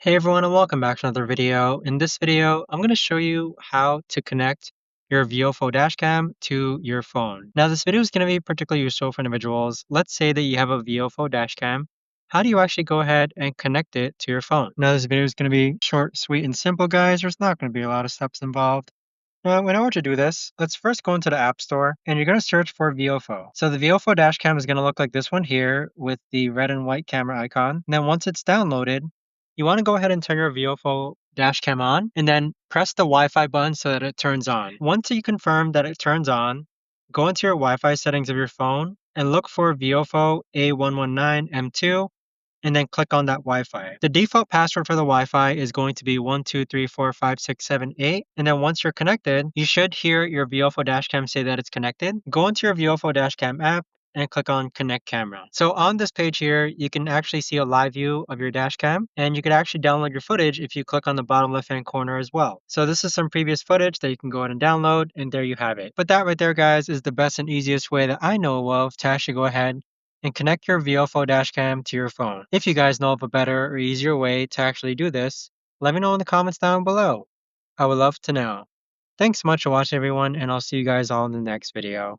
Hey everyone and welcome back to another video. In this video, I'm going to show you how to connect your VIOFO Dashcam to your phone. Now this video is going to be particularly useful for individuals. Let's say that you have a VIOFO Dashcam. How do you actually go ahead and connect it to your phone? Now this video is going to be short, sweet, and simple, guys. There's not going to be a lot of steps involved. Now, in order to do this, let's first go into the App Store and you're going to search for VIOFO. So the VIOFO Dashcam is going to look like this one here with the red and white camera icon. And then once it's downloaded, you want to go ahead and turn your VIOFO Dashcam on and then press the Wi-Fi button so that it turns on. Once you confirm that it turns on, go into your Wi-Fi settings of your phone and look for VIOFO A119M2 and then click on that Wi-Fi. The default password for the Wi-Fi is going to be 1234567 8. And then once you're connected, you should hear your VIOFO Dashcam say that it's connected. Go into your VIOFO Dashcam app and click on Connect Camera. So on this page here, you can actually see a live view of your dashcam, and you can actually download your footage if you click on the bottom left-hand corner as well. So this is some previous footage that you can go ahead and download, and there you have it. But that right there, guys, is the best and easiest way that I know of to actually go ahead and connect your VIOFO Dashcam to your phone. If you guys know of a better or easier way to actually do this, let me know in the comments down below. I would love to know. Thanks so much for watching, everyone, and I'll see you guys all in the next video.